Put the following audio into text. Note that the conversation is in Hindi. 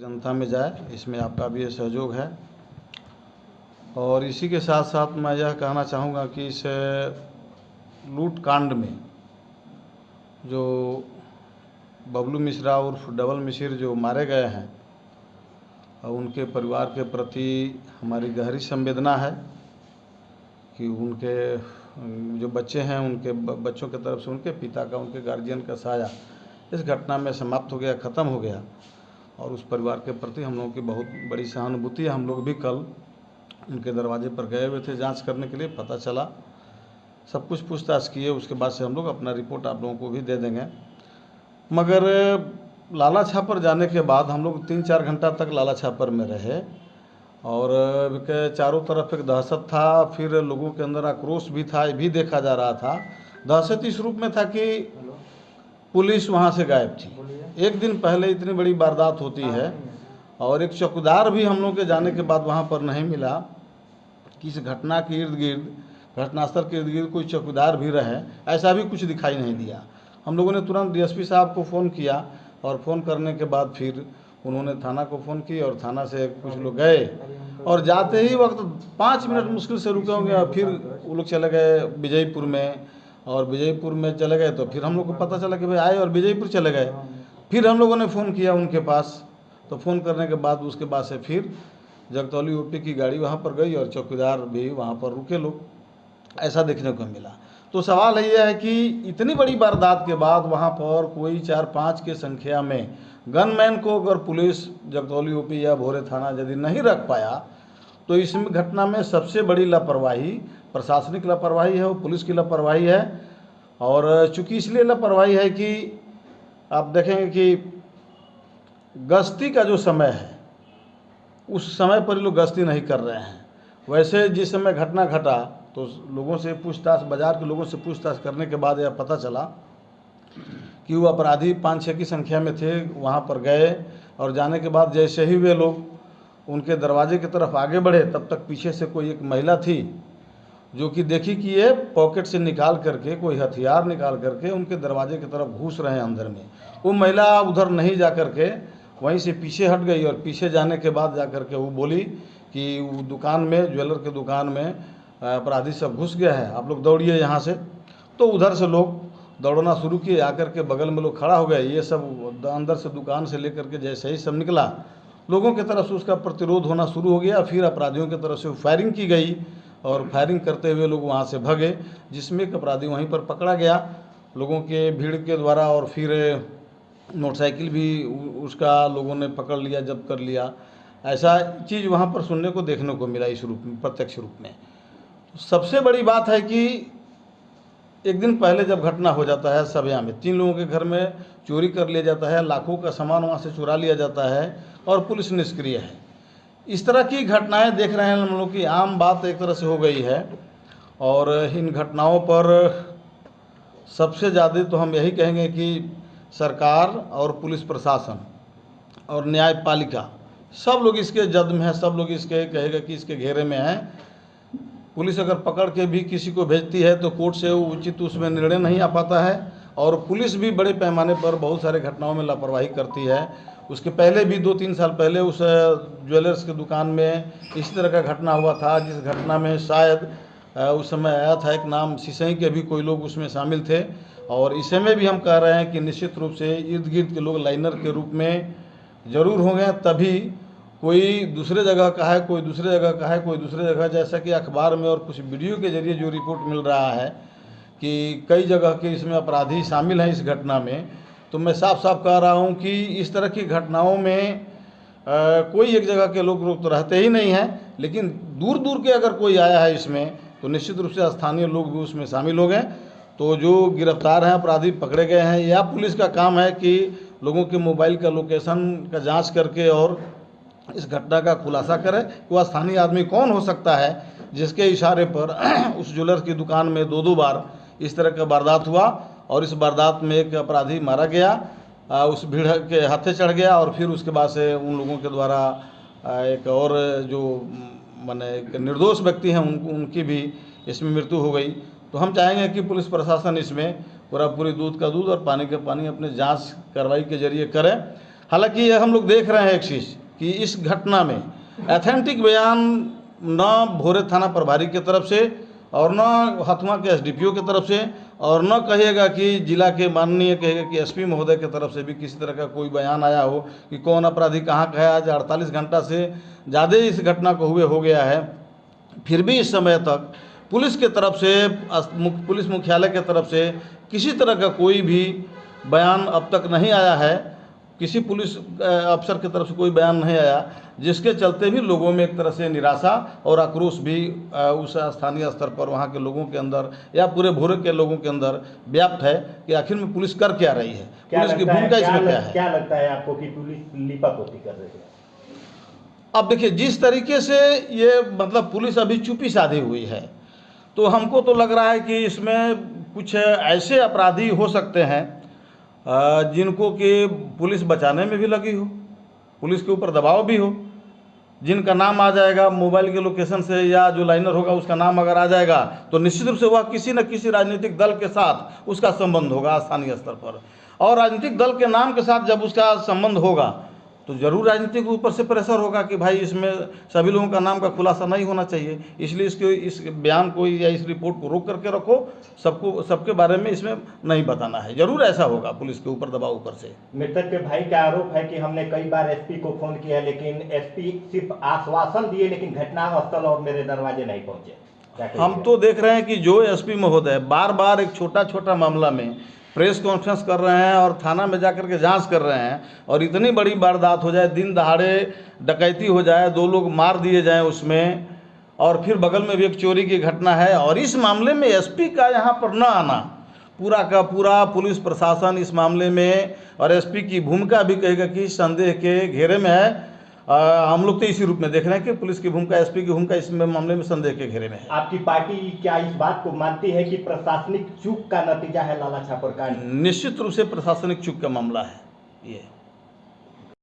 जनता में जाए, इसमें आपका भी सहयोग है। और इसी के साथ साथ मैं यह कहना चाहूँगा कि इस लूट कांड में जो बबलू मिश्रा उर्फ डबल मिसिर जो मारे गए हैं, उनके परिवार के प्रति हमारी गहरी संवेदना है कि उनके जो बच्चे हैं, उनके बच्चों की तरफ से उनके पिता का, उनके गार्जियन का साया इस घटना में समाप्त हो गया, ख़त्म हो गया। और उस परिवार के प्रति हम लोगों की बहुत बड़ी सहानुभूति है। हम लोग भी कल उनके दरवाजे पर गए हुए थे जांच करने के लिए, पता चला, सब कुछ पूछताछ किए, उसके बाद से हम लोग अपना रिपोर्ट आप लोगों को भी दे देंगे। मगर लाला छापर जाने के बाद हम लोग 3-4 घंटा तक लाला छापर में रहे और के चारों तरफ एक दहशत था, फिर लोगों के अंदर आक्रोश भी था, ये भी देखा जा रहा था। दहशत इस रूप में था कि पुलिस वहाँ से गायब थी। एक दिन पहले इतनी बड़ी वारदात होती है और एक चौकीदार भी हम लोग के जाने के बाद वहाँ पर नहीं मिला कि इस घटना के इर्द गिर्द, घटनास्थल के इर्द गिर्द कोई चौकीदार भी रहे, ऐसा भी कुछ दिखाई नहीं दिया। हम लोगों ने तुरंत डीएसपी साहब को फ़ोन किया और फ़ोन करने के बाद फिर उन्होंने थाना को फ़ोन की और थाना से कुछ लोग गए और जाते ही वक्त 5 मिनट मुश्किल से रुके होंगे और फिर वो लोग चले गए विजयपुर में। और विजयपुर में चले गए तो फिर हम लोग को पता चला कि भाई आए और विजयपुर चले गए। फिर हम लोगों ने फ़ोन किया उनके पास, तो फ़ोन करने के बाद उसके बाद से फिर जगतौली ओपी की गाड़ी वहाँ पर गई और चौकीदार भी वहाँ पर रुके लोग, ऐसा देखने को मिला। तो सवाल यह है कि इतनी बड़ी वारदात के बाद वहाँ पर कोई 4-5 के संख्या में गनमैन को अगर पुलिस जगतौली ओपी या भोरे थाना यदि नहीं रख पाया तो इस घटना में सबसे बड़ी लापरवाही प्रशासनिक लापरवाही है, वो पुलिस की लापरवाही है। और चूँकि इसलिए लापरवाही है कि आप देखेंगे कि गश्ती का जो समय है उस समय पर लोग गश्ती नहीं कर रहे हैं। वैसे जिस समय घटना घटा तो लोगों से पूछताछ, बाज़ार के लोगों से पूछताछ करने के बाद यह पता चला कि वो अपराधी 5-6 की संख्या में थे। वहाँ पर गए और जाने के बाद जैसे ही वे लोग उनके दरवाजे की तरफ आगे बढ़े तब तक पीछे से कोई एक महिला थी जो कि देखी कि ये पॉकेट से निकाल करके कोई हथियार निकाल करके उनके दरवाजे की तरफ घुस रहे हैं अंदर में। वो महिला उधर नहीं जा करके वहीं से पीछे हट गई और पीछे जाने के बाद जा करके वो बोली कि वो दुकान में, ज्वेलर के दुकान में अपराधी सब घुस गया है, आप लोग दौड़िए यहाँ से। तो उधर से लोग दौड़ना शुरू किए, आकर के बगल में लोग खड़ा हो गए। ये सब अंदर से दुकान से लेकर के जैसे ही सब निकला, लोगों की तरफ से उसका प्रतिरोध होना शुरू हो गया। फिर अपराधियों की तरफ से फायरिंग की गई और फायरिंग करते हुए लोग वहाँ से भगे, जिसमें एक अपराधी वहीं पर पकड़ा गया लोगों के भीड़ के द्वारा। और फिर मोटरसाइकिल भी उसका लोगों ने पकड़ लिया, जब्त कर लिया। ऐसा चीज़ वहाँ पर सुनने को देखने को मिला इस रूप में, प्रत्यक्ष रूप में। सबसे बड़ी बात है कि एक दिन पहले जब घटना हो जाता है सभया में 3 लोगों के घर में चोरी कर लिया जाता है, लाखों का सामान वहाँ से चुरा लिया जाता है और पुलिस निष्क्रिय है। इस तरह की घटनाएं देख रहे हैं हम लोग की आम बात एक तरह से हो गई है। और इन घटनाओं पर सबसे ज़्यादा तो हम यही कहेंगे कि सरकार और पुलिस प्रशासन और न्यायपालिका सब लोग इसके जद में है, सब लोग इसके कहेगा कि इसके घेरे में है। पुलिस अगर पकड़ के भी किसी को भेजती है तो कोर्ट से उचित उसमें निर्णय नहीं आ पाता है और पुलिस भी बड़े पैमाने पर बहुत सारे घटनाओं में लापरवाही करती है। उसके पहले भी 2-3 साल पहले उस ज्वेलर्स की दुकान में इसी तरह का घटना हुआ था, जिस घटना में शायद उस समय आया था एक नाम सिसई के भी कोई लोग उसमें शामिल थे। और इस समय भी हम कह रहे हैं कि निश्चित रूप से इर्द गिर्द के लोग लाइनर के रूप में ज़रूर होंगे, तभी कोई दूसरे जगह का है, कोई दूसरे जगह का है, कोई दूसरे जगह। जैसा कि अखबार में और कुछ वीडियो के जरिए जो रिपोर्ट मिल रहा है कि कई जगह के इसमें अपराधी शामिल हैं इस घटना में, तो मैं साफ साफ कह रहा हूं कि इस तरह की घटनाओं में कोई एक जगह के लोग तो रहते ही नहीं हैं, लेकिन दूर दूर के अगर कोई आया है इसमें तो निश्चित रूप से स्थानीय लोग भी उसमें शामिल हो गए। तो जो गिरफ्तार हैं अपराधी पकड़े गए हैं, या पुलिस का काम है कि लोगों के मोबाइल का लोकेशन का जाँच करके और इस घटना का खुलासा करे कि वह स्थानीय आदमी कौन हो सकता है जिसके इशारे पर उस ज्वेलर की दुकान में 2-2 बार इस तरह का वारदात हुआ और इस वारदात में एक अपराधी मारा गया, उस भीड़ के हाथे चढ़ गया और फिर उसके बाद से उन लोगों के द्वारा एक और जो माने एक निर्दोष व्यक्ति हैं उनकी भी इसमें मृत्यु हो गई। तो हम चाहेंगे कि पुलिस प्रशासन इसमें पूरी दूध का दूध और पानी का पानी अपने जांच कार्रवाई के जरिए करे। हालांकि ये हम लोग देख रहे हैं एक चीज़ कि इस घटना में ऑथेंटिक बयान न भोरे थाना प्रभारी की तरफ से और न हथुआ के एसडीपीओ की तरफ से और न कहिएगा कि जिला के माननीय कहेगा कि एसपी महोदय की तरफ से भी किसी तरह का कोई बयान आया हो कि कौन अपराधी कहाँ का है। आज 48 घंटा से ज़्यादा इस घटना को हुए हो गया है, फिर भी इस समय तक पुलिस के तरफ से पुलिस मुख्यालय के तरफ से किसी तरह का कोई भी बयान अब तक नहीं आया है। किसी पुलिस अफसर की तरफ से कोई बयान नहीं आया, जिसके चलते भी लोगों में एक तरह से निराशा और आक्रोश भी उस स्थानीय स्तर पर वहाँ के लोगों के अंदर या पूरे भोरे के लोगों के अंदर व्याप्त है कि आखिर में पुलिस कर क्या रही है, पुलिस की भूमिका इसमें क्या है। क्या लगता है आपको कि पुलिस लीपापोती कर रही है? अब देखिए, जिस तरीके से ये मतलब पुलिस अभी चुप्पी साधी हुई है, तो हमको तो लग रहा है कि इसमें कुछ ऐसे अपराधी हो सकते हैं जिनको कि पुलिस बचाने में भी लगी हो, पुलिस के ऊपर दबाव भी हो, जिनका नाम आ जाएगा मोबाइल के लोकेशन से या जो लाइनर होगा उसका नाम अगर आ जाएगा तो निश्चित रूप से वह किसी न किसी राजनीतिक दल के साथ उसका संबंध होगा स्थानीय स्तर पर। और राजनीतिक दल के नाम के साथ जब उसका संबंध होगा तो जरूर राजनीतिक ऊपर से प्रेशर होगा कि भाई इसमें सभी लोगों का नाम का खुलासा नहीं होना चाहिए, इसलिए इस बयान को या इस रिपोर्ट को रोक करके रखो, सबके बारे में इसमें नहीं बताना है। जरूर ऐसा होगा पुलिस के ऊपर दबाव ऊपर से। मृतक के भाई का आरोप है कि हमने कई बार एसपी को फोन किया लेकिन एसपी सिर्फ आश्वासन दिए लेकिन घटनास्थल और मेरे दरवाजे नहीं पहुंचे। हम तो देख रहे हैं कि जो एसपी महोदय बार बार एक छोटा छोटा मामला में प्रेस कॉन्फ्रेंस कर रहे हैं और थाना में जाकर के जांच कर रहे हैं, और इतनी बड़ी वारदात हो जाए, दिन दहाड़े डकैती हो जाए, 2 लोग मार दिए जाएं उसमें, और फिर बगल में भी एक चोरी की घटना है, और इस मामले में एसपी का यहाँ पर न आना, पूरा का पूरा पुलिस प्रशासन इस मामले में और एसपी की भूमिका भी कहेगा कि संदेह के घेरे में है। हम लोग तो इसी रूप में देख रहे हैं कि पुलिस की भूमिका, एसपी की भूमिका इस मामले में संदेह के घेरे में है। आपकी पार्टी क्या इस बात को मानती है कि प्रशासनिक चूक का नतीजा है लाला छापर कांड? निश्चित रूप से प्रशासनिक चूक का मामला है ये।